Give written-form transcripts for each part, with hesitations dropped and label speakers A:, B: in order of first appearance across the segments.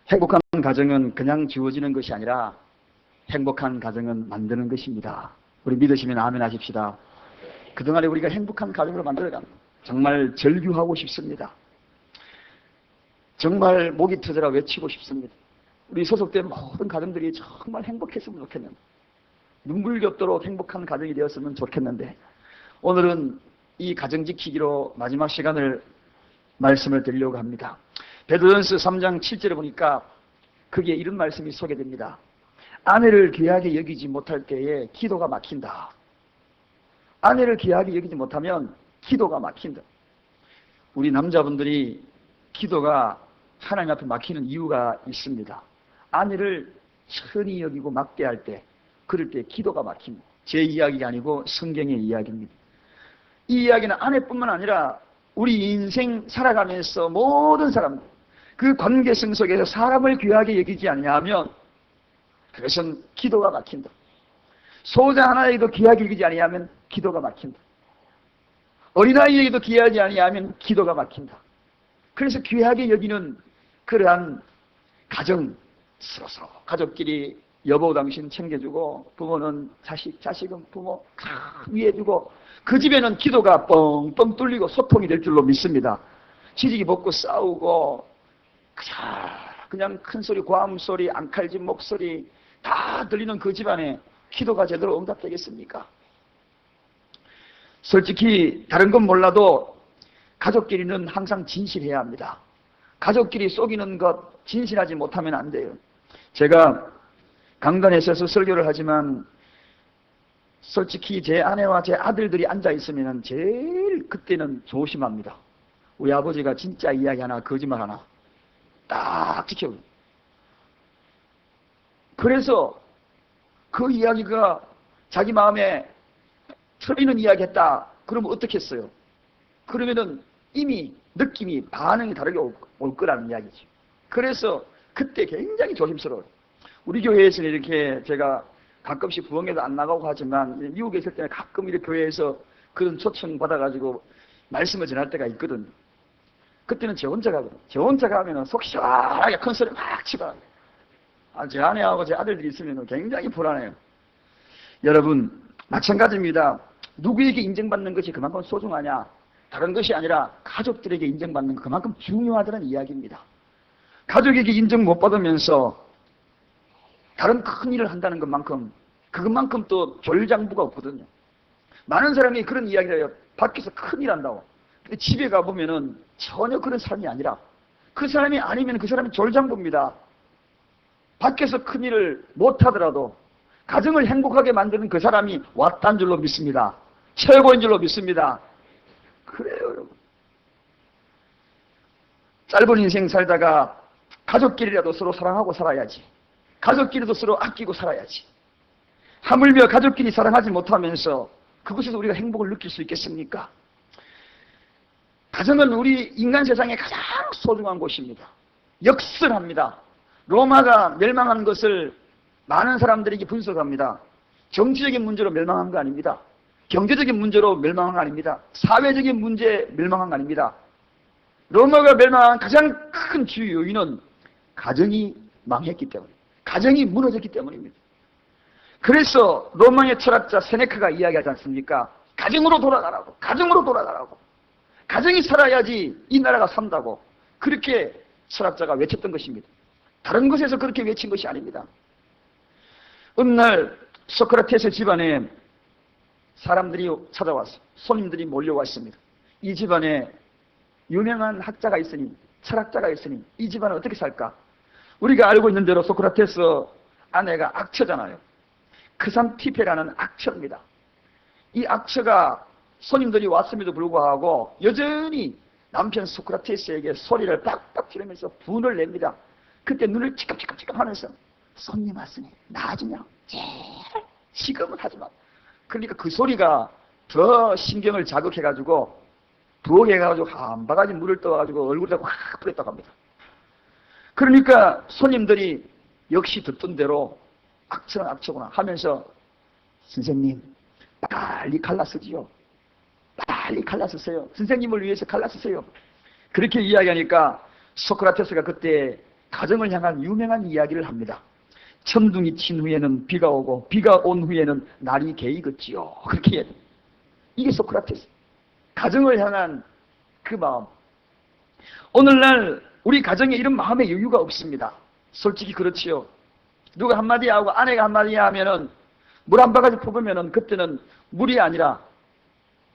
A: 행복한 가정은 그냥 주어지는 것이 아니라 행복한 가정은 만드는 것입니다. 우리 믿으시면 아멘 하십시다. 그동안에 우리가 행복한 가정으로 만들어간 정말 절규하고 싶습니다. 정말 목이 터져라 외치고 싶습니다. 우리 소속된 모든 가정들이 정말 행복했으면 좋겠는데, 눈물겹도록 행복한 가정이 되었으면 좋겠는데, 오늘은 이 가정 지키기로 마지막 시간을 말씀을 드리려고 합니다. 베드로전서 3장 7절에 보니까 거기에 이런 말씀이 소개됩니다. 아내를 귀하게 여기지 못할 때에 기도가 막힌다. 아내를 귀하게 여기지 못하면 기도가 막힌다. 우리 남자분들이 기도가 하나님 앞에 막히는 이유가 있습니다. 아내를 천히 여기고 막대할 때, 그럴 때 기도가 막힙니다. 제 이야기가 아니고 성경의 이야기입니다. 이 이야기는 아내뿐만 아니라 우리 인생 살아가면서 모든 사람, 그 관계성 속에서 사람을 귀하게 여기지 아니하면 그것은 기도가 막힌다. 소자 하나에게도 귀하게 여기지 아니하면 기도가 막힌다. 어린아이에게도 귀하지 아니하면 기도가 막힌다. 그래서 귀하게 여기는 그러한 가정, 서로 가족끼리 여보 당신 챙겨주고, 부모는 자식, 자식은 부모 다 위해주고, 그 집에는 기도가 뻥뻥 뚫리고 소통이 될 줄로 믿습니다. 지지기 먹고 싸우고 그냥 큰 소리, 고함 소리, 앙칼진 목소리 다 들리는 그 집안에 기도가 제대로 응답되겠습니까? 솔직히 다른 건 몰라도 가족끼리는 항상 진실해야 합니다. 가족끼리 속이는 것, 진실하지 못하면 안 돼요. 제가 강단에 서서 설교를 하지만 솔직히 제 아내와 제 아들들이 앉아 있으면 제일 그때는 조심합니다. 우리 아버지가 진짜 이야기 하나 거짓말 하나 딱 지켜요. 그래서 그 이야기가 자기 마음에 틀리는 이야기 했다 그러면 어떻게 했어요? 그러면은 이미 느낌이 반응이 다르게 올 거라는 이야기죠. 그래서 그때 굉장히 조심스러워요. 우리 교회에서는 이렇게 제가 가끔씩 부흥회도 안 나가고 하지만 미국에 있을 때는 가끔 이렇게 교회에서 그런 초청 받아가지고 말씀을 전할 때가 있거든. 그때는 제 혼자 가거든. 제 혼자 가면은 속 시원하게 큰 소리 막 치고. 제 아내하고 제 아들들이 있으면 굉장히 불안해요. 여러분, 마찬가지입니다. 누구에게 인정받는 것이 그만큼 소중하냐? 다른 것이 아니라 가족들에게 인정받는 것 그만큼 중요하다는 이야기입니다. 가족에게 인정 못 받으면서 다른 큰 일을 한다는 것만큼, 그것만큼 또 졸장부가 없거든요. 많은 사람이 그런 이야기를 해요. 밖에서 큰 일 한다고. 근데 집에 가보면은 전혀 그런 사람이 아니라, 그 사람이 아니면 그 사람이 졸장부입니다. 밖에서 큰 일을 못하더라도 가정을 행복하게 만드는 그 사람이 왔단 줄로 믿습니다. 최고인 줄로 믿습니다. 그래요, 여러분. 짧은 인생 살다가 가족끼리라도 서로 사랑하고 살아야지. 가족끼리도 서로 아끼고 살아야지. 하물며 가족끼리 사랑하지 못하면서 그곳에서 우리가 행복을 느낄 수 있겠습니까? 가정은 우리 인간 세상에 가장 소중한 곳입니다. 역설합니다. 로마가 멸망한 것을 많은 사람들에게 분석합니다. 정치적인 문제로 멸망한 거 아닙니다. 경제적인 문제로 멸망한 거 아닙니다. 사회적인 문제 멸망한 거 아닙니다. 로마가 멸망한 가장 큰 주요 요인은 가정이 망했기 때문에, 가정이 무너졌기 때문입니다. 그래서 로마의 철학자 세네카가 이야기하지 않습니까? 가정으로 돌아가라고, 가정으로 돌아가라고. 가정이 살아야지 이 나라가 산다고. 그렇게 철학자가 외쳤던 것입니다. 다른 것에서 그렇게 외친 것이 아닙니다. 어느 날 소크라테스 집안에 사람들이 찾아왔어요. 손님들이 몰려왔습니다. 이 집안에 유명한 학자가 있으니, 철학자가 있으니 이 집안은 어떻게 살까? 우리가 알고 있는 대로 소크라테스 아내가 악처잖아요. 크산티페라는 악처입니다. 이 악처가 손님들이 왔음에도 불구하고 여전히 남편 소크라테스에게 소리를 빡빡 지르면서 분을 냅니다. 그때 눈을 치kam치kam치kam치kam 하면서 손님 왔으니 나중에 제발 지금은 하지 마. 그러니까 그 소리가 더 신경을 자극해가지고 부엌에가지고 한 바가지 물을 떠가지고 얼굴에다 확 뿌렸다고 합니다. 그러니까 손님들이 역시 듣던 대로 악처는 악처구나 하면서 선생님 빨리 갈라쓰지요. 빨리 갈라쓰세요. 선생님을 위해서 갈라쓰세요. 그렇게 이야기하니까 소크라테스가 그때 가정을 향한 유명한 이야기를 합니다. 천둥이 친 후에는 비가 오고 비가 온 후에는 날이 개이겠지요. 그렇게 이게 소크라테스. 가정을 향한 그 마음. 오늘날 우리 가정에 이런 마음의 여유가 없습니다. 솔직히 그렇지요. 누가 한마디 하고 아내가 한마디 하면은 물 한 바가지 퍼보면은 그때는 물이 아니라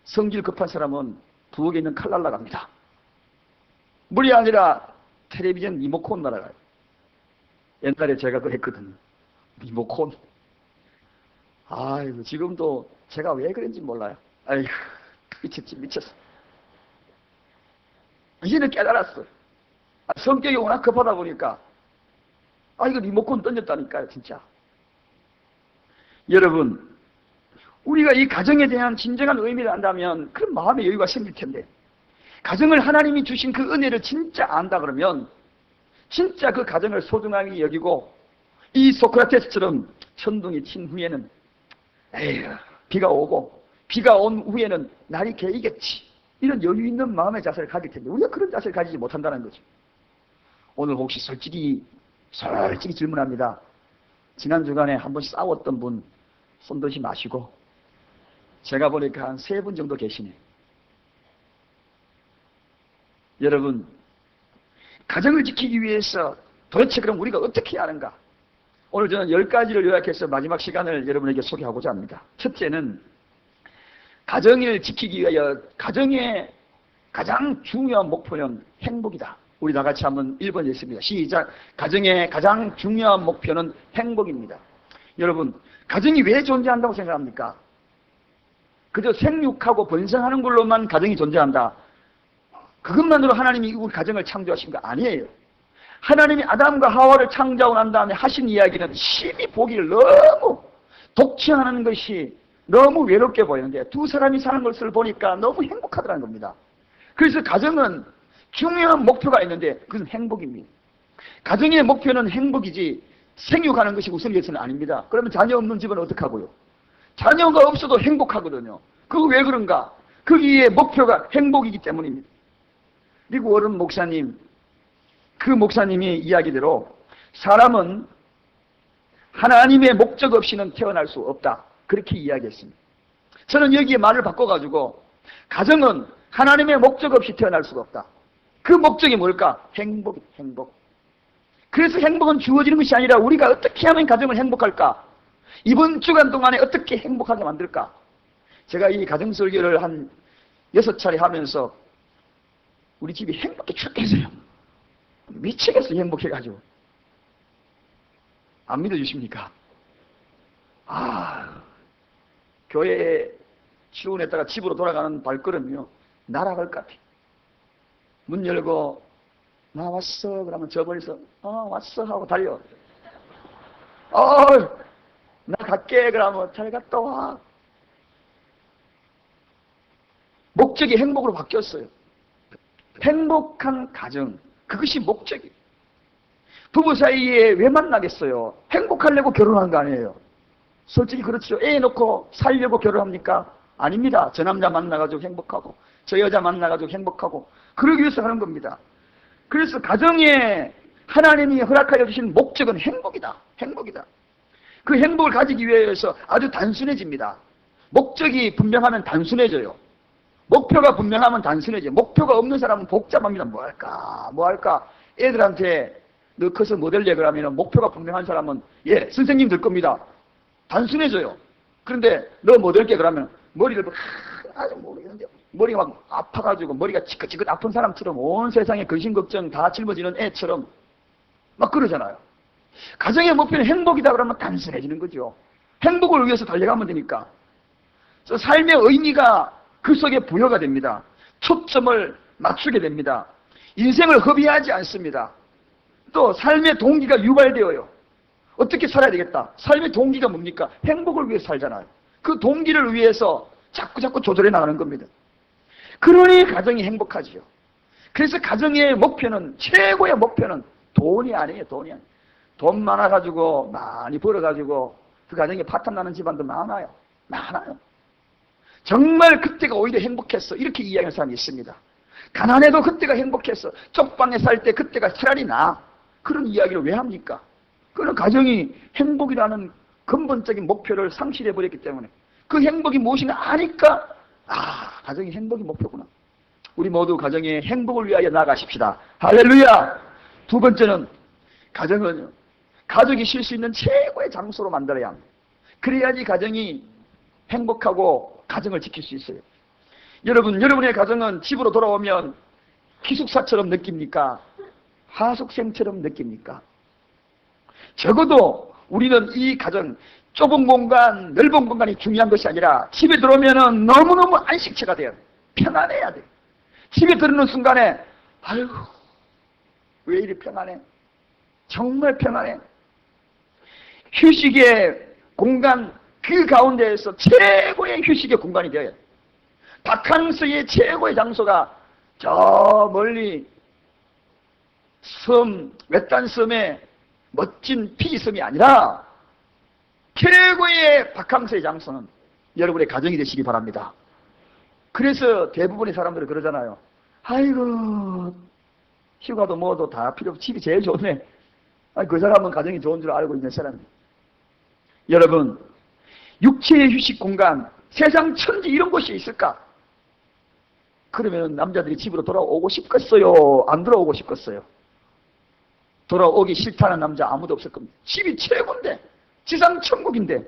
A: 성질 급한 사람은 부엌에 있는 칼 날라갑니다. 물이 아니라 텔레비전 리모컨 날아가요. 옛날에 제가 그랬거든요. 리모컨. 아이고, 지금도 제가 왜 그런지 몰라요. 아이고, 미쳤어. 이제는 깨달았어요. 성격이 워낙 급하다 보니까, 이거 리모컨 던졌다니까요, 진짜. 여러분, 우리가 이 가정에 대한 진정한 의미를 안다면 그런 마음의 여유가 생길 텐데, 가정을 하나님이 주신 그 은혜를 진짜 안다 그러면 진짜 그 가정을 소중하게 여기고, 이 소크라테스처럼 천둥이 친 후에는 에휴, 비가 오고 비가 온 후에는 날이 개이겠지, 이런 여유 있는 마음의 자세를 가질 텐데 우리가 그런 자세를 가지지 못한다는 거죠. 오늘 혹시 솔직히 질문합니다. 지난 주간에 한 번 싸웠던 분 손 드시 마시고, 제가 보니까 한 3분 정도 계시네. 여러분, 가정을 지키기 위해서 도대체 그럼 우리가 어떻게 해야 하는가? 오늘 저는 10가지를 요약해서 마지막 시간을 여러분에게 소개하고자 합니다. 첫째는 가정을 지키기 위하여 가정의 가장 중요한 목표는 행복이다. 우리 다 같이 한번 1번 읽습니다. 시작. 가정의 가장 중요한 목표는 행복입니다. 여러분, 가정이 왜 존재한다고 생각합니까? 그저 생육하고 번성하는 걸로만 가정이 존재한다, 그것만으로 하나님이 우리 가정을 창조하신 거 아니에요. 하나님이 아담과 하와를 창조하고 난 다음에 하신 이야기는 심히 보기를 너무 독취하는 것이 너무 외롭게 보이는데, 두 사람이 사는 것을 보니까 너무 행복하더라는 겁니다. 그래서 가정은 중요한 목표가 있는데 그것은 행복입니다. 가정의 목표는 행복이지 생육하는 것이 우선이어서는 아닙니다. 그러면 자녀 없는 집은 어떡하고요? 자녀가 없어도 행복하거든요. 그거 왜 그런가? 거기에 목표가 행복이기 때문입니다. 미국 어른 목사님, 그 목사님이 이야기대로 사람은 하나님의 목적 없이는 태어날 수 없다, 그렇게 이야기했습니다. 저는 여기에 말을 바꿔가지고 가정은 하나님의 목적 없이 태어날 수가 없다. 그 목적이 뭘까? 행복. 그래서 행복은 주어지는 것이 아니라 우리가 어떻게 하면 가정을 행복할까? 이번 주간 동안에 어떻게 행복하게 만들까? 제가 이 가정설교를 한 6차례 하면서 우리 집이 행복해 죽겠어요. 미치겠어요, 행복해가지고. 안 믿어주십니까? 교회에 출근했다가 집으로 돌아가는 발걸음이요, 날아갈 것 같아요. 문 열고 나 왔어 그러면 저 멀리서 왔어 하고 달려. 나 갈게 그러면 잘 갔다 와. 목적이 행복으로 바뀌었어요. 행복한 가정, 그것이 목적이에요. 부부 사이에 왜 만나겠어요? 행복하려고 결혼한 거 아니에요. 솔직히 그렇죠. 애 놓고 살려고 결혼합니까? 아닙니다. 저 남자 만나가지고 행복하고 저 여자 만나가지고 행복하고 그러기 위해서 하는 겁니다. 그래서 가정에 하나님이 허락하여 주신 목적은 행복이다. 그 행복을 가지기 위해서 아주 단순해집니다. 목적이 분명하면 단순해져요. 목표가 분명하면 단순해져요. 목표가 없는 사람은 복잡합니다. 뭐 할까? 애들한테 너 커서 뭐 될래? 그러면 목표가 분명한 사람은 선생님 될 겁니다. 단순해져요. 그런데 너 뭐 될게? 그러면 머리를 아주 모르겠는데 머리가 막 아파가지고 머리가 지긋지긋 아픈 사람처럼 온 세상에 근심 걱정 다 짊어지는 애처럼 막 그러잖아요. 가정의 목표는 행복이다 그러면 단순해지는 거죠. 행복을 위해서 달려가면 되니까. 그래서 삶의 의미가 그 속에 부여가 됩니다. 초점을 맞추게 됩니다. 인생을 허비하지 않습니다. 또 삶의 동기가 유발되어요. 어떻게 살아야 되겠다. 삶의 동기가 뭡니까? 행복을 위해서 살잖아요. 그 동기를 위해서 자꾸 조절해 나가는 겁니다. 그러니 가정이 행복하지요. 그래서 가정의 목표는, 최고의 목표는 돈이 아니에요. 돈 많아가지고 많이 벌어가지고 그 가정에 파탄 나는 집안도 많아요. 정말 그때가 오히려 행복했어, 이렇게 이야기하는 사람이 있습니다. 가난해도 그때가 행복했어. 쪽방에 살 때 그때가 차라리 나. 그런 이야기를 왜 합니까? 그는 가정이 행복이라는 근본적인 목표를 상실해 버렸기 때문에 그 행복이 무엇인가 아니까 가정이 행복이 목표구나. 우리 모두 가정의 행복을 위하여 나아가십시다. 할렐루야. 두 번째는 가정은 가족이 쉴 수 있는 최고의 장소로 만들어야 합니다. 그래야지 가정이 행복하고 가정을 지킬 수 있어요. 여러분의 가정은 집으로 돌아오면 기숙사처럼 느낍니까? 하숙생처럼 느낍니까? 적어도 우리는 이 가정, 좁은 공간, 넓은 공간이 중요한 것이 아니라 집에 들어오면 너무너무 안식처가 돼요. 편안해야 돼. 집에 들어오는 순간에 아이고 왜 이리 편안해? 정말 편안해. 휴식의 공간 그 가운데에서 최고의 휴식의 공간이 되어요. 바캉스의 최고의 장소가 저 멀리 섬, 외딴 섬의 멋진 피지섬이 아니라 최고의 바캉스의 장소는 여러분의 가정이 되시기 바랍니다. 그래서 대부분의 사람들은 그러잖아요. 아이고 휴가도 뭐도 다 필요 없고 집이 제일 좋네. 그 사람은 가정이 좋은 줄 알고 있는 사람. 여러분, 육체의 휴식 공간, 세상 천지 이런 곳이 있을까? 그러면 남자들이 집으로 돌아오고 싶겠어요? 안 돌아오고 싶겠어요? 돌아오기 싫다는 남자 아무도 없을 겁니다. 집이 최고인데, 지상 천국인데.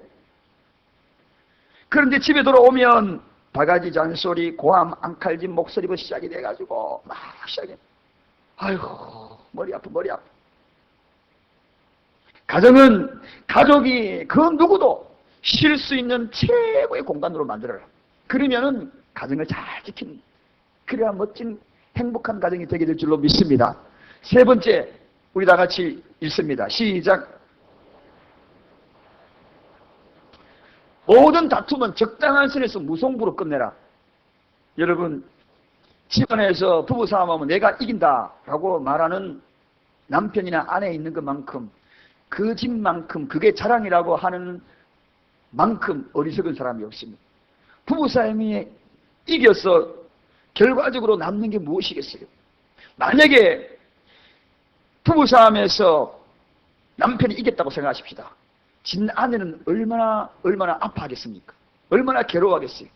A: 그런데 집에 돌아오면 바가지 잔소리, 고함, 앙칼진 목소리부터 시작이 돼가지고 막 시작해. 아이고 머리 아파. 가정은 가족이 그 누구도 쉴 수 있는 최고의 공간으로 만들어라. 그러면은 가정을 잘 지키는, 그래야 멋진 행복한 가정이 되게 될 줄로 믿습니다. 세 번째, 우리 다 같이 읽습니다. 시작. 모든 다툼은 적당한 선에서 무송부로 끝내라. 여러분, 집안에서 부부싸움하면 내가 이긴다라고 말하는 남편이나 아내 있는 것만큼, 그 집만큼, 그게 자랑이라고 하는 만큼 어리석은 사람이 없습니다. 부부싸움이 이겨서 결과적으로 남는 게 무엇이겠어요? 만약에 부부싸움에서 남편이 이겼다고 생각하십시다. 진 아내는 얼마나 아파하겠습니까? 얼마나 괴로워하겠어요?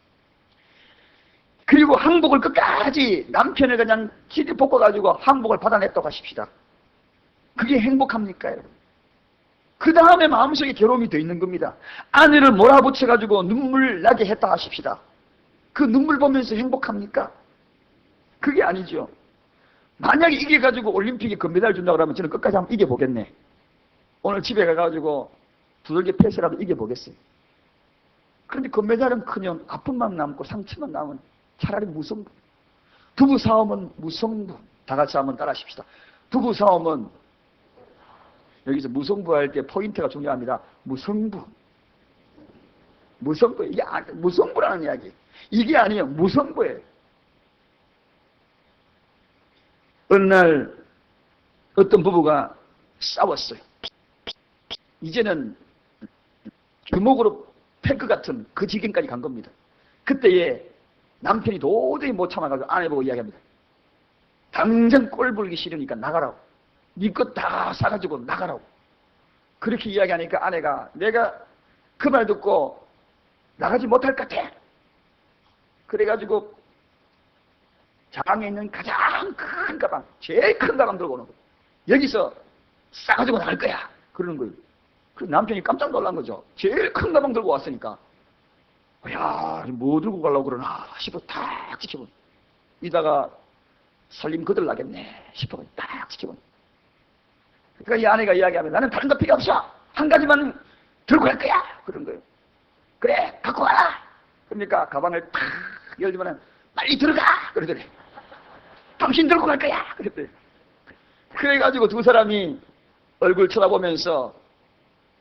A: 그리고 항복을 끝까지 남편을 그냥 기대 볶아가지고 항복을 받아냈다고 하십시다. 그게 행복합니까, 여러분? 그 다음에 마음속에 괴로움이 더 있는 겁니다. 아내를 몰아붙여가지고 눈물 나게 했다 하십시다. 그 눈물 보면서 행복합니까? 그게 아니죠. 만약에 이겨가지고 올림픽에 금메달 준다고 그러면 저는 끝까지 한번 이겨보겠네. 오늘 집에 가가지고 두들겨 패스라도 이겨보겠어요. 그런데 금메달은 그냥 아픔만 남고 상처만 남은 차라리 무승부. 부부싸움은 무승부. 다 같이 한번 따라하십시다. 부부싸움은 여기서 무승부 할 때 포인트가 중요합니다. 무승부. 이게 무승부라는 이야기. 이게 아니에요. 무승부예요. 어느 날 어떤 부부가 싸웠어요. 이제는 주먹으로 팰 것 같은 그 지경까지 간 겁니다. 그때에 남편이 도저히 못 참아가지고 아내 보고 이야기합니다. 당장 꼴 보기 싫으니까 나가라고. 네 것 다 사가지고 나가라고. 그렇게 이야기하니까 아내가 내가 그 말 듣고 나가지 못할 것 같아. 그래가지고 장에 있는 가장 큰 가방, 제일 큰 가방 들고 오는 거예요. 여기서 싸가지고 나갈 거야. 그러는 거예요. 그래서 남편이 깜짝 놀란 거죠. 제일 큰 가방 들고 왔으니까. 야, 뭐 들고 가려고 그러나 싶어 딱 지켜보니. 이다가 살림 거들나겠네 싶어 딱 지켜보니. 그러니까 이 아내가 이야기하면 나는 다른 거 필요 없어. 한 가지만 들고 갈 거야. 그런 거예요. 그래, 갖고 와라. 그러니까 가방을 탁 열지만은 빨리 들어가. 그러더래. 당신 들고 갈 거야. 그랬더니. 그래가지고 두 사람이 얼굴 쳐다보면서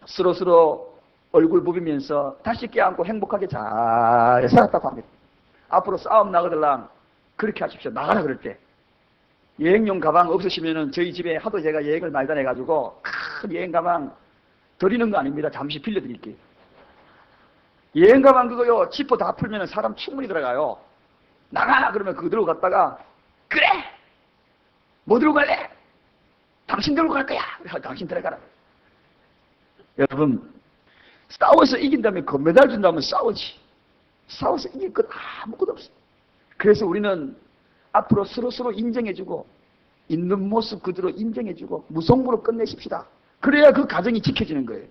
A: 서로 얼굴 부비면서 다시 껴안고 행복하게 잘 살았다고 합니다. 앞으로 싸움 나거들랑 그렇게 하십시오. 나가라 그럴 때. 여행용 가방 없으시면은 저희 집에 하도 제가 여행을 많이 다녀가지고 큰 여행 가방 드리는 거 아닙니다. 잠시 빌려드릴게요. 여행 가방 그거요. 지퍼 다 풀면은 사람 충분히 들어가요. 나가! 그러면 그거 들고 갔다가 그래! 뭐 들고 갈래? 당신 들고 갈 거야. 당신 들어가라. 여러분, 싸워서 이긴다면 금메달 준다면 싸우지. 싸워서 이길 것 아무것도 없어. 그래서 우리는 앞으로 서로 인정해주고 있는 모습 그대로 인정해주고 무속무로 끝내십시다. 그래야 그 가정이 지켜지는 거예요.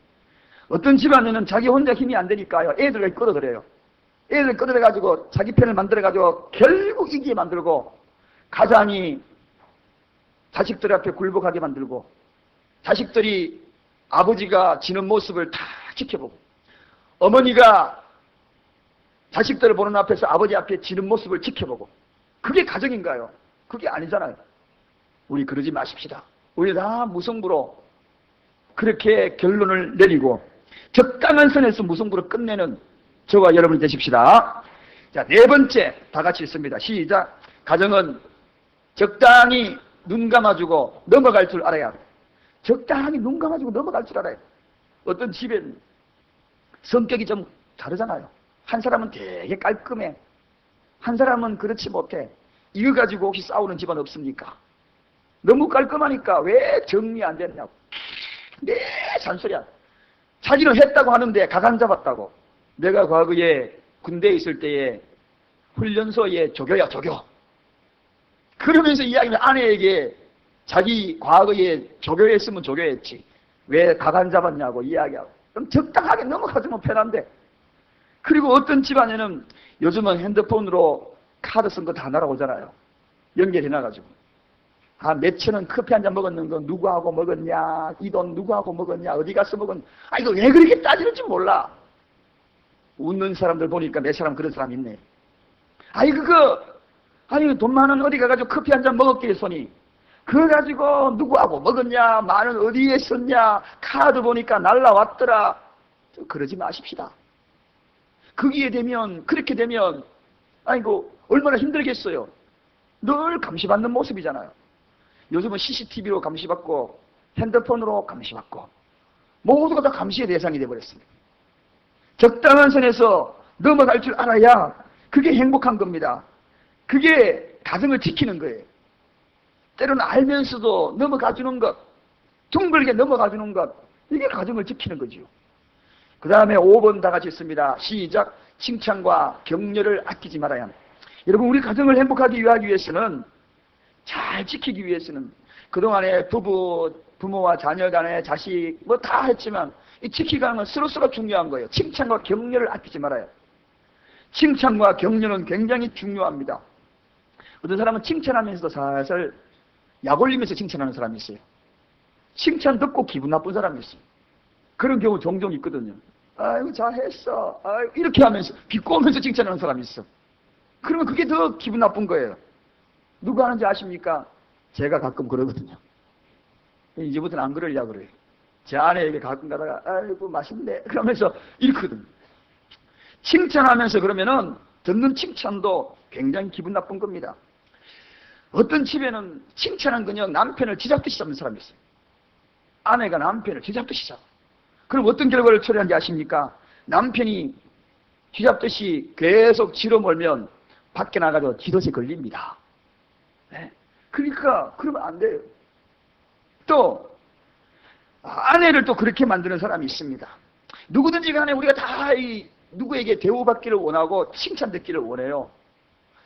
A: 어떤 집안에는 자기 혼자 힘이 안 되니까요. 애들을 끌어들여요. 애들 끌어들여가지고 자기 편을 만들어가지고 결국 이기게 만들고 가장이 자식들 앞에 굴복하게 만들고 자식들이 아버지가 지는 모습을 다 지켜보고 어머니가 자식들을 보는 앞에서 아버지 앞에 지는 모습을 지켜보고 그게 가정인가요? 그게 아니잖아요. 우리 그러지 마십시다. 우리 다 무승부로 그렇게 결론을 내리고 적당한 선에서 무승부로 끝내는 저와 여러분이 되십시다. 자, 네 번째 다 같이 읽습니다. 시작. 가정은 적당히 눈 감아주고 넘어갈 줄 알아야 돼. 적당히 눈 감아주고 넘어갈 줄 알아야 돼. 어떤 집엔 성격이 좀 다르잖아요. 한 사람은 되게 깔끔해. 한 사람은 그렇지 못해. 이거 가지고 혹시 싸우는 집안 없습니까? 너무 깔끔하니까 왜 정리 안 됐냐고. 네 잔소리야. 자기는 했다고 하는데 가간 잡았다고. 내가 과거에 군대에 있을 때에 훈련소에 조교야 조교. 그러면서 이야기는 아내에게 자기 과거에 조교했으면 조교했지. 왜 가간 잡았냐고 이야기하고. 그럼 적당하게 넘어가주면 편한데. 그리고 어떤 집안에는 요즘은 핸드폰으로 카드 쓴 거 다 날아오잖아요. 연결해놔가지고. 몇천 원 커피 한 잔 먹었는 거 누구하고 먹었냐, 이 돈 누구하고 먹었냐, 어디 가서 먹었냐. 이거 왜 그렇게 따지는지 몰라. 웃는 사람들 보니까 몇 사람 그런 사람 있네. 돈 많은 어디 가가지고 커피 한 잔 먹었기에 손이. 그거 가지고 누구하고 먹었냐, 만원 어디에 썼냐, 카드 보니까 날라왔더라. 그러지 마십시다. 그렇게 되면, 얼마나 힘들겠어요. 늘 감시받는 모습이잖아요. 요즘은 CCTV로 감시받고, 핸드폰으로 감시받고, 모두가 다 감시의 대상이 되어버렸습니다. 적당한 선에서 넘어갈 줄 알아야 그게 행복한 겁니다. 그게 가정을 지키는 거예요. 때로는 알면서도 넘어가주는 것, 둥글게 넘어가주는 것, 이게 가정을 지키는 거죠. 그 다음에 5번 다 같이 있습니다. 시작. 칭찬과 격려를 아끼지 말아야 합니다. 여러분, 우리 가정을 행복하게 하기 위해서는, 잘 지키기 위해서는 그동안에 부모와 자녀 간에 자식 다 했지만 이 지키가는 건 서로 중요한 거예요. 칭찬과 격려를 아끼지 말아요. 칭찬과 격려는 굉장히 중요합니다. 어떤 사람은 칭찬하면서도 살살 약 올리면서 칭찬하는 사람이 있어요. 칭찬 듣고 기분 나쁜 사람이 있어요. 그런 경우 종종 있거든요. 아이고 잘했어. 아이고, 이렇게 하면서 비꼬면서 칭찬하는 사람이 있어. 그러면 그게 더 기분 나쁜 거예요. 누가 하는지 아십니까? 제가 가끔 그러거든요. 이제부터는 안 그러려고 그래요. 제 아내에게 가끔 가다가 아이고 맛있네 그러면서 이렇거든요. 칭찬하면서 그러면은 듣는 칭찬도 굉장히 기분 나쁜 겁니다. 어떤 집에는 칭찬한 그냥 남편을 쥐잡듯이 잡는 사람이 있어요. 아내가 남편을 쥐잡듯이 잡아. 그럼 어떤 결과를 초래한지 아십니까? 남편이 쥐잡듯이 계속 쥐로 몰면 밖에 나가서 쥐덫에 걸립니다. 네? 그러니까 그러면 안 돼요. 또 아내를 또 그렇게 만드는 사람이 있습니다. 누구든지 간에 우리가 다 누구에게 대우받기를 원하고 칭찬 듣기를 원해요.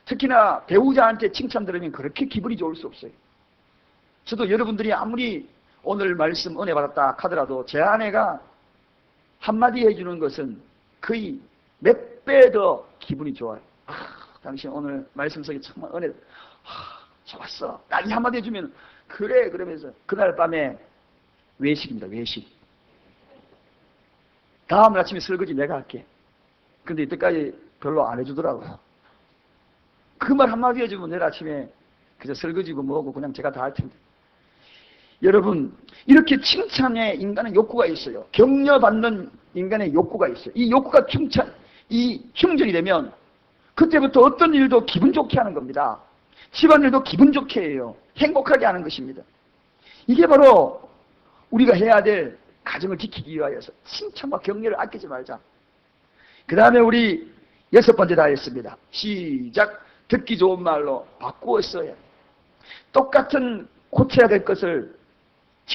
A: 특히나 배우자한테 칭찬 들으면 그렇게 기분이 좋을 수 없어요. 저도 여러분들이 아무리 오늘 말씀 은혜 받았다 하더라도 제 아내가 한마디 해주는 것은 거의 몇 배 더 기분이 좋아요. 당신 오늘 말씀 속에 정말 은혜 좋았어. 딱 이 한마디 해주면 그래 그러면서 그날 밤에 외식입니다. 외식. 다음 아침에 설거지 내가 할게. 근데 이때까지 별로 안 해주더라고요. 그 말 한마디 해주면 내일 아침에 그저 설거지고 뭐고 그냥 제가 다 할 텐데. 여러분, 이렇게 칭찬에 인간의 욕구가 있어요. 격려받는 인간의 욕구가 있어요. 이 욕구가 충전이 되면 그때부터 어떤 일도 기분 좋게 하는 겁니다. 집안일도 기분 좋게 해요. 행복하게 하는 것입니다. 이게 바로 우리가 해야 될 가정을 지키기 위하여서 칭찬과 격려를 아끼지 말자. 그 다음에 우리 6번째 다 했습니다. 시작. 듣기 좋은 말로 바꾸어 써야. 똑같은 고쳐야 될 것을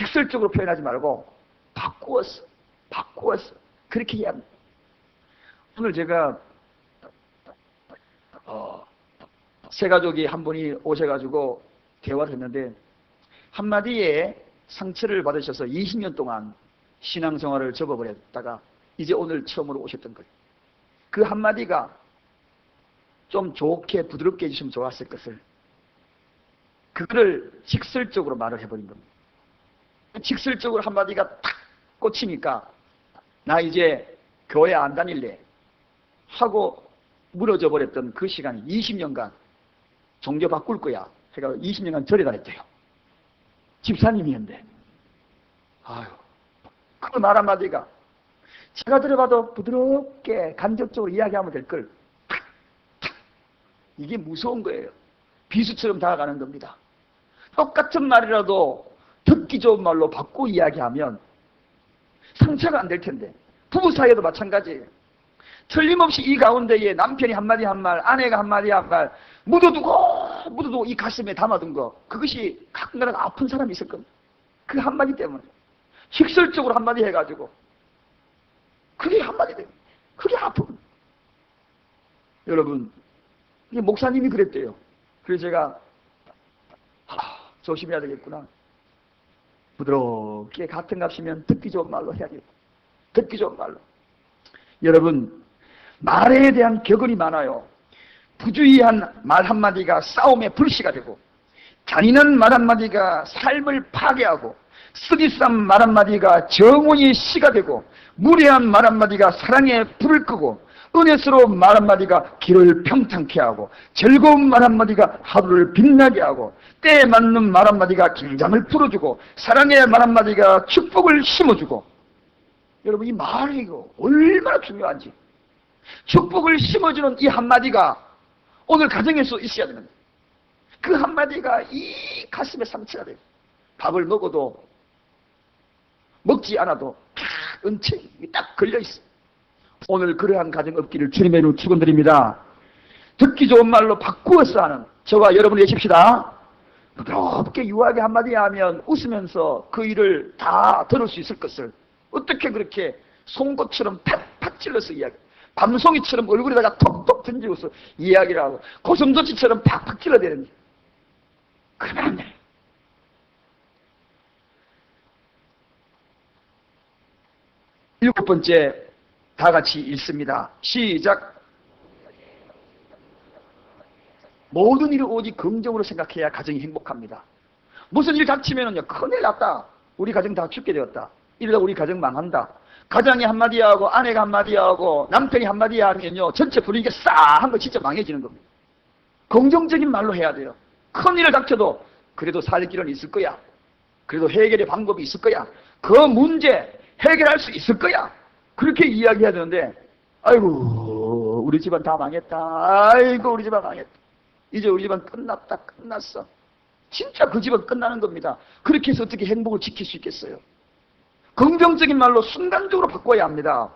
A: 직설적으로 표현하지 말고 바꾸었어. 그렇게 이해합니다. 오늘 제가 세 가족이 한 분이 오셔가지고 대화를 했는데 한마디에 상처를 받으셔서 20년 동안 신앙생활을 접어버렸다가 이제 오늘 처음으로 오셨던 거예요. 그 한마디가 좀 좋게 부드럽게 해주시면 좋았을 것을 그거를 직설적으로 말을 해버린 겁니다. 직설적으로 한마디가 탁 꽂히니까 나 이제 교회 안 다닐래 하고 무너져 버렸던 그 시간이 20년간 종교 바꿀 거야 해가 20년간 절에 다녔대요. 집사님이었는데 아유, 그 말 한마디가 제가 들어봐도 부드럽게 간접적으로 이야기하면 될 걸 이게 무서운 거예요. 비수처럼 다가가는 겁니다. 똑같은 말이라도 듣기 좋은 말로 바꾸고 이야기하면 상처가 안 될 텐데 부부 사이에도 마찬가지예요. 틀림없이 이 가운데에 남편이 한마디 한 말, 아내가 한마디 한 말 묻어두고 이 가슴에 담아둔 거 그것이 가끔가다 아픈 사람이 있을 겁니다. 그 한마디 때문에 직설적으로 한마디 해가지고 그게 한마디 때문에 그게 아픔. 여러분 목사님이 그랬대요. 그래서 제가 조심해야 되겠구나. 부드럽게 같은 값이면 듣기 좋은 말로 해야겠다. 듣기 좋은 말로. 여러분 말에 대한 격언이 많아요. 부주의한 말 한마디가 싸움의 불씨가 되고 잔인한 말 한마디가 삶을 파괴하고 쓰디싼 말 한마디가 정오의 씨가 되고 무례한 말 한마디가 사랑의 불을 끄고 은혜스러운 말 한마디가 길을 평탄케 하고 즐거운 말 한마디가 하루를 빛나게 하고 때에 맞는 말 한마디가 긴장을 풀어주고 사랑의 말 한마디가 축복을 심어주고 여러분 이 말이 이거 얼마나 중요한지 축복을 심어주는 이 한마디가 오늘 가정에서 있어야 됩니다. 그 한마디가 이 가슴에 상처가 돼요. 밥을 먹어도 먹지 않아도 딱 은책이 딱 걸려있어요. 오늘 그러한 가정 없기를 주님의 이름으로 축원드립니다. 듣기 좋은 말로 바꾸어서 하는 저와 여러분이 되십시다. 부드럽게 유하게 한마디 하면 웃으면서 그 일을 다 들을 수 있을 것을 어떻게 그렇게 송곳처럼 팍팍 찔러서 이야기 밤송이처럼 얼굴에다가 톡톡 던지고서 이야기를 하고 고슴도치처럼 팍팍 찔러대는지 그러면 안 돼. 일곱 번째 다 같이 읽습니다. 시작. 모든 일을 오직 긍정으로 생각해야 가정이 행복합니다. 무슨 일 닥치면은요 큰일 났다. 우리 가정 다 죽게 되었다. 이러다 우리 가정 망한다. 가장이 한마디 하고 아내가 한마디 하고 남편이 한마디 하면요 전체 분위기가 싸한 거 진짜 망해지는 겁니다. 긍정적인 말로 해야 돼요. 큰일을 닥쳐도 그래도 살 길은 있을 거야. 그래도 해결의 방법이 있을 거야. 그 문제 해결할 수 있을 거야. 그렇게 이야기해야 되는데 아이고 우리 집안 다 망했다. 아이고 우리 집안 망했다. 이제 우리 집안 끝났다. 끝났어. 진짜 그 집은 끝나는 겁니다. 그렇게 해서 어떻게 행복을 지킬 수 있겠어요? 긍정적인 말로 순간적으로 바꿔야 합니다.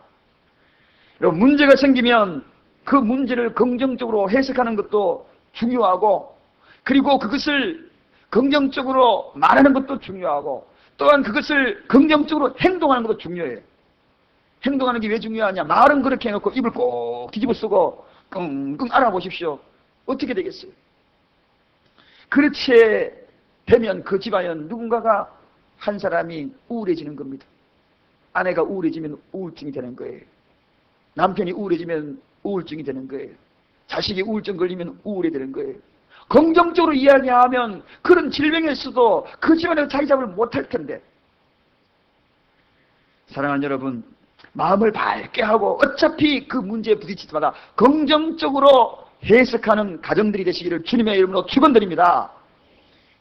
A: 여러분 문제가 생기면 그 문제를 긍정적으로 해석하는 것도 중요하고 그리고 그것을 긍정적으로 말하는 것도 중요하고 또한 그것을 긍정적으로 행동하는 것도 중요해요. 행동하는 게 왜 중요하냐? 말은 그렇게 해놓고 입을 꼭 뒤집어 쓰고 끙끙 알아보십시오. 어떻게 되겠어요? 그렇게 되면 그 집안은 누군가가 한 사람이 우울해지는 겁니다. 아내가 우울해지면 우울증이 되는 거예요. 남편이 우울해지면 우울증이 되는 거예요. 자식이 우울증 걸리면 우울이 되는 거예요. 긍정적으로 이야기하면 그런 질병에서도 그 집안에서 자리 잡을 못할 텐데. 사랑하는 여러분, 마음을 밝게 하고 어차피 그 문제에 부딪힐 때마다 긍정적으로 해석하는 가정들이 되시기를 주님의 이름으로 축원드립니다.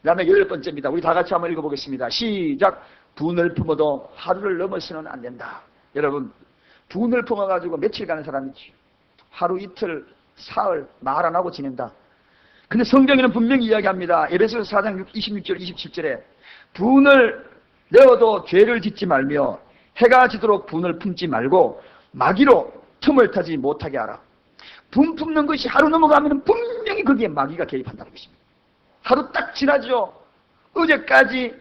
A: 그 다음에 8번째입니다. 우리 다 같이 한번 읽어보겠습니다. 시작. 분을 품어도 하루를 넘어서는 안 된다. 여러분, 분을 품어가지고 며칠 가는 사람이지. 하루 이틀 사흘 말 안 하고 지낸다. 근데 성경에는 분명히 이야기합니다. 에베소서 4장 26절 27절에 분을 내어도 죄를 짓지 말며 해가 지도록 분을 품지 말고 마귀로 틈을 타지 못하게 하라. 분 품는 것이 하루 넘어가면 분명히 거기에 마귀가 개입한다는 것입니다. 하루 딱 지나죠. 어제까지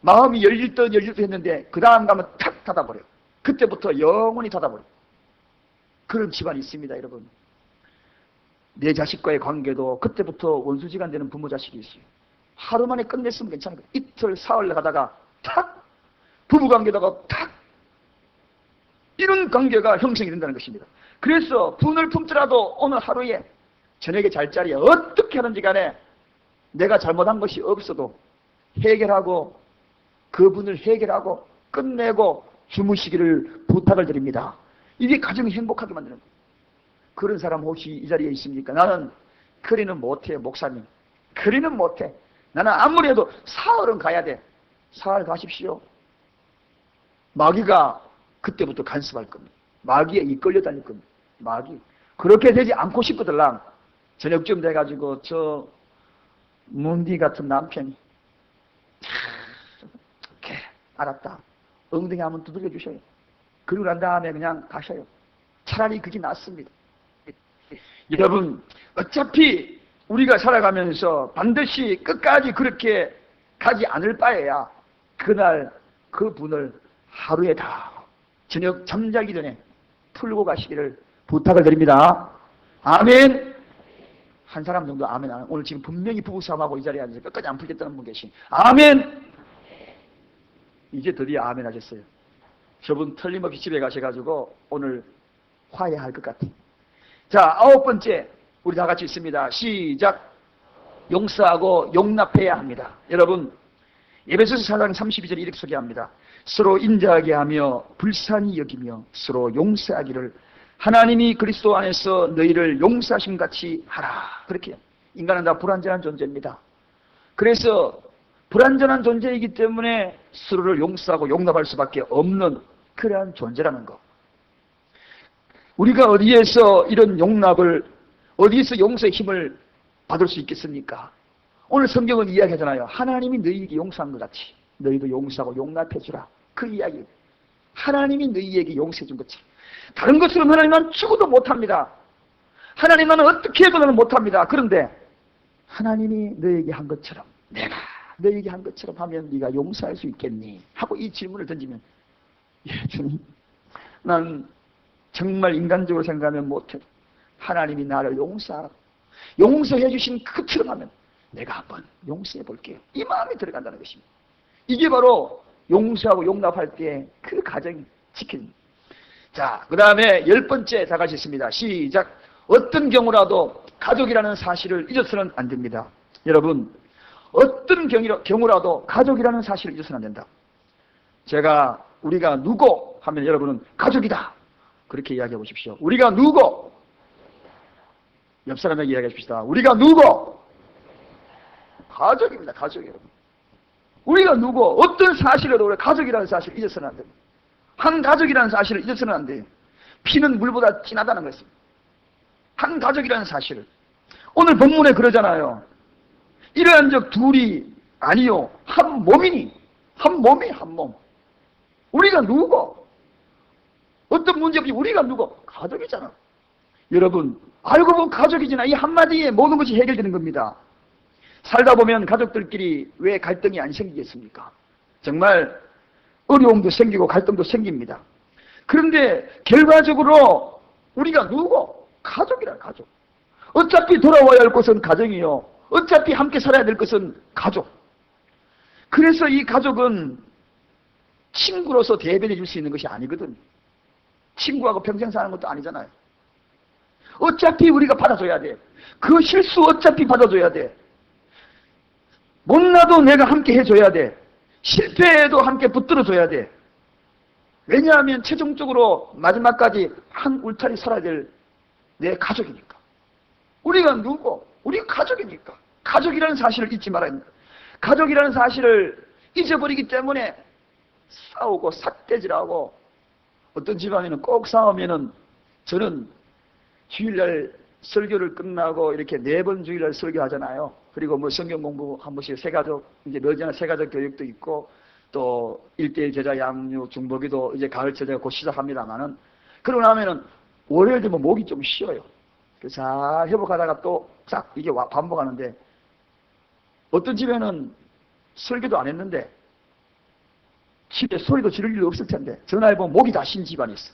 A: 마음이 열릴 듯 했는데 그 다음 가면 탁 닫아버려. 그때부터 영원히 닫아버려. 그런 집안이 있습니다, 여러분. 내 자식과의 관계도 그때부터 원수지간 되는 부모 자식이 있어요. 하루 만에 끝냈으면 괜찮은 거예요. 이틀, 사흘 가다가 탁! 부부관계다가 탁! 이런 관계가 형성이 된다는 것입니다. 그래서 분을 품더라도 오늘 하루에 저녁에 잘 자리에 어떻게 하든지 간에 내가 잘못한 것이 없어도 해결하고 그 분을 해결하고 끝내고 주무시기를 부탁을 드립니다. 이게 가정을 행복하게 만드는 거예요. 그런 사람 혹시 이 자리에 있습니까? 나는 그리는 못해, 목사님. 그리는 못해. 나는 아무리 해도 사흘은 가야 돼. 사흘 가십시오. 마귀가 그때부터 간섭할 겁니다. 마귀에 이끌려 다닐 겁니다. 마귀. 그렇게 되지 않고 싶거들랑 저녁쯤 돼가지고 저 문디 같은 남편이 오케이, 알았다. 엉덩이 한번 두들겨 주셔요. 그리고 난 다음에 그냥 가셔요. 차라리 그게 낫습니다. 여러분, 어차피 우리가 살아가면서 반드시 끝까지 그렇게 가지 않을 바에야 그날 그 분을 하루에 다 저녁 잠자기 전에 풀고 가시기를 부탁을 드립니다. 아멘. 한 사람 정도 아멘 안 하고, 오늘 지금 분명히 부부싸움하고 이 자리에 앉아서 끝까지 안 풀겠다는 분 계신 아멘. 이제 드디어 아멘 하셨어요. 저분 틀림없이 집에 가셔가지고 오늘 화해할 것 같아요. 자, 9번째 우리 다 같이 있습니다. 시작. 용서하고 용납해야 합니다. 여러분, 에베소서 4장 32절에 이렇게 소개합니다. 서로 인자하게 하며 불쌍히 여기며 서로 용서하기를 하나님이 그리스도 안에서 너희를 용서하신 같이 하라. 그렇게. 인간은 다 불완전한 존재입니다. 그래서 불완전한 존재이기 때문에 서로를 용서하고 용납할 수밖에 없는 그러한 존재라는 것. 우리가 어디에서 이런 용납을, 어디에서 용서의 힘을 받을 수 있겠습니까? 오늘 성경은 이야기하잖아요. 하나님이 너희에게 용서한 것 같이 너희도 용서하고 용납해 주라. 그 이야기. 하나님이 너희에게 용서해 준 것처럼. 다른 것으로는 하나님은 죽어도 못합니다. 하나님은 어떻게 해도 나는 못합니다. 그런데 하나님이 너에게 한 것처럼, 내가 너에게 한 것처럼 하면 네가 용서할 수 있겠니? 하고 이 질문을 던지면, 예, 주님, 난 정말 인간적으로 생각하면 못해도 하나님이 나를 용서해 주신 그처럼 하면 내가 한번 용서해 볼게요. 이 마음이 들어간다는 것입니다. 이게 바로 용서하고 용납할 때 그 가정이 지켜집니다. 자, 그 다음에 10번째 다 같이 있습니다. 시작. 어떤 경우라도 가족이라는 사실을 잊어서는 안 됩니다. 여러분, 어떤 경우라도 가족이라는 사실을 잊어서는 안 된다. 우리가 누구 하면 여러분은 가족이다. 그렇게 이야기해 보십시오. 우리가 누구? 옆 사람에게 이야기해 줍시다. 우리가 누구? 가족입니다. 가족이에요. 우리가 누구? 어떤 사실에도 우리가 가족이라는 사실을 잊어서는 안 됩니다. 한 가족이라는 사실을 잊어서는 안 돼요. 피는 물보다 진하다는 것입니다. 한 가족이라는 사실을. 오늘 본문에 그러잖아요. 이러한 적 둘이 아니요. 한 몸이니. 한 몸이 한 몸. 우리가 누구? 어떤 문제 없이 우리가 누구? 가족이잖아. 여러분, 알고 보면 가족이잖아. 이 한마디에 모든 것이 해결되는 겁니다. 살다 보면 가족들끼리 왜 갈등이 안 생기겠습니까? 정말 어려움도 생기고 갈등도 생깁니다. 그런데 결과적으로 우리가 누구? 가족이라, 가족. 어차피 돌아와야 할 것은 가정이요. 어차피 함께 살아야 될 것은 가족. 그래서 이 가족은 친구로서 대변해 줄 수 있는 것이 아니거든. 친구하고 평생 사는 것도 아니잖아요. 어차피 우리가 받아줘야 돼. 그 실수 어차피 받아줘야 돼. 못나도 내가 함께 해줘야 돼. 실패해도 함께 붙들어줘야 돼. 왜냐하면 최종적으로 마지막까지 한 울타리 살아야 될 내 가족이니까. 우리가 누구? 우리 가족이니까. 가족이라는 사실을 잊지 말아야 합니다. 가족이라는 사실을 잊어버리기 때문에 싸우고 삿대질하고, 어떤 집안에는 꼭 싸우면은, 저는 주일날 설교를 끝나고 이렇게 4번 주일날 설교하잖아요. 그리고 뭐 성경 공부 한 번씩 새가족, 이제 머지않아 새가족 교육도 있고, 또 1:1 제자 양육 중보기도 이제 가을 제자가 곧 시작합니다만은, 그러고 나면은 월요일 되면 목이 좀 쉬어요. 그래서 잘 회복하다가 또 싹 이게 반복하는데, 어떤 집에는 설교도 안 했는데 집에 소리도 지를 일도 없을 텐데 전화해보면 목이 다 쉰 집안이 있어.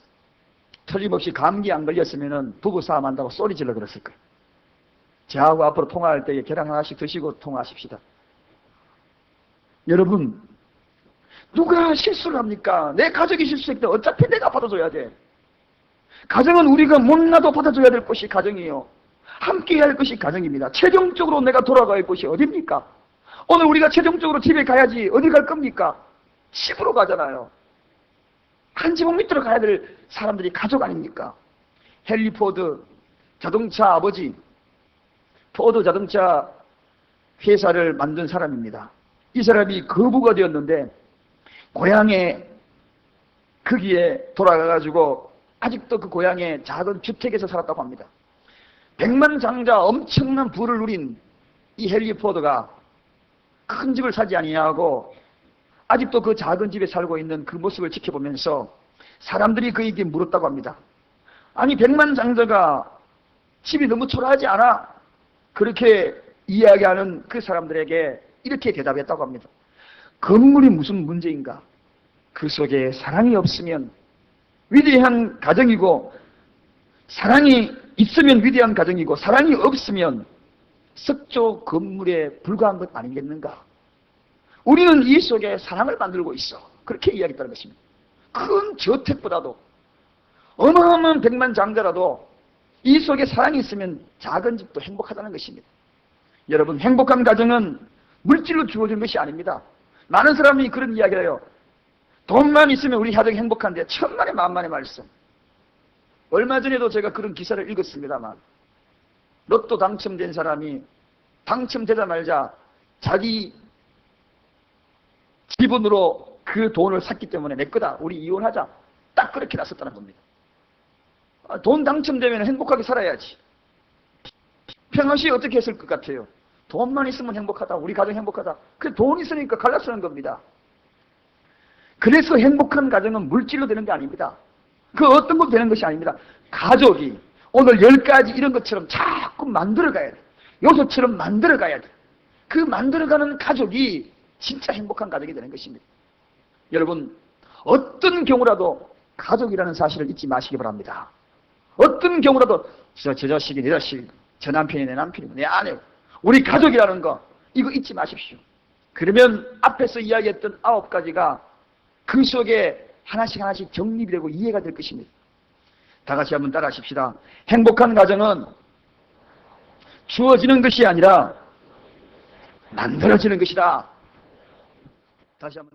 A: 틀림없이 감기 안 걸렸으면 부부싸움 한다고 소리 질러 그랬을 거예요. 저하고 앞으로 통화할 때 계란 하나씩 드시고 통화하십시다. 여러분, 누가 실수를 합니까? 내 가족이 실수했을 때 어차피 내가 받아줘야 돼. 가정은 우리가 못나도 받아줘야 될 것이 가정이에요. 함께 해야 할 것이 가정입니다. 최종적으로 내가 돌아갈 곳이 어디입니까? 오늘 우리가 최종적으로 집에 가야지 어디 갈 겁니까? 집으로 가잖아요. 한 지붕 밑으로 가야 될 사람들이 가족 아닙니까? 헨리 포드 자동차 아버지, 포드 자동차 회사를 만든 사람입니다. 이 사람이 거부가 되었는데 고향에 거기에 돌아가가지고 아직도 그 고향의 작은 주택에서 살았다고 합니다. 백만장자 엄청난 부를 누린 이 헨리 포드가 큰 집을 사지 아니하고 아직도 그 작은 집에 살고 있는 그 모습을 지켜보면서 사람들이 그에게 물었다고 합니다. 아니, 백만장자가 집이 너무 초라하지 않아? 그렇게 이야기하는 그 사람들에게 이렇게 대답했다고 합니다. 건물이 무슨 문제인가? 그 속에 사랑이 없으면 위대한 가정이고, 사랑이 있으면 위대한 가정이고, 사랑이 없으면 석조 건물에 불과한 것 아니겠는가? 우리는 이 속에 사랑을 만들고 있어. 그렇게 이야기했다는 것입니다. 큰 저택보다도 어마어마한 백만장자라도 이 속에 사랑이 있으면 작은 집도 행복하다는 것입니다. 여러분, 행복한 가정은 물질로 주어진 것이 아닙니다. 많은 사람이 그런 이야기를 해요. 돈만 있으면 우리 가정이 행복한데 천만에 만만의 말씀. 얼마 전에도 제가 그런 기사를 읽었습니다만, 로또 당첨된 사람이 당첨되자마자 자기 지분으로 그 돈을 샀기 때문에 내 거다, 우리 이혼하자, 딱 그렇게 나섰다는 겁니다. 돈 당첨되면 행복하게 살아야지. 평상시에 어떻게 했을 것 같아요? 돈만 있으면 행복하다, 우리 가정 행복하다. 그 돈 있으니까 갈라서는 겁니다. 그래서 행복한 가정은 물질로 되는 게 아닙니다. 그 어떤 것 되는 것이 아닙니다. 가족이 오늘 10가지 이런 것처럼 자꾸 만들어가야 돼. 요소처럼 만들어가야 돼. 그 만들어가는 가족이 진짜 행복한 가족이 되는 것입니다. 여러분, 어떤 경우라도 가족이라는 사실을 잊지 마시기 바랍니다. 어떤 경우라도 저 자식이 내 자식, 저 남편이 내 남편이고 내 아내, 우리 가족이라는 거 이거 잊지 마십시오. 그러면 앞에서 이야기했던 9가지가 그 속에 하나씩 하나씩 정립이 되고 이해가 될 것입니다. 다 같이 한번 따라 하십시다. 행복한 가정은 주어지는 것이 아니라 만들어지는 것이다. 다시 한번.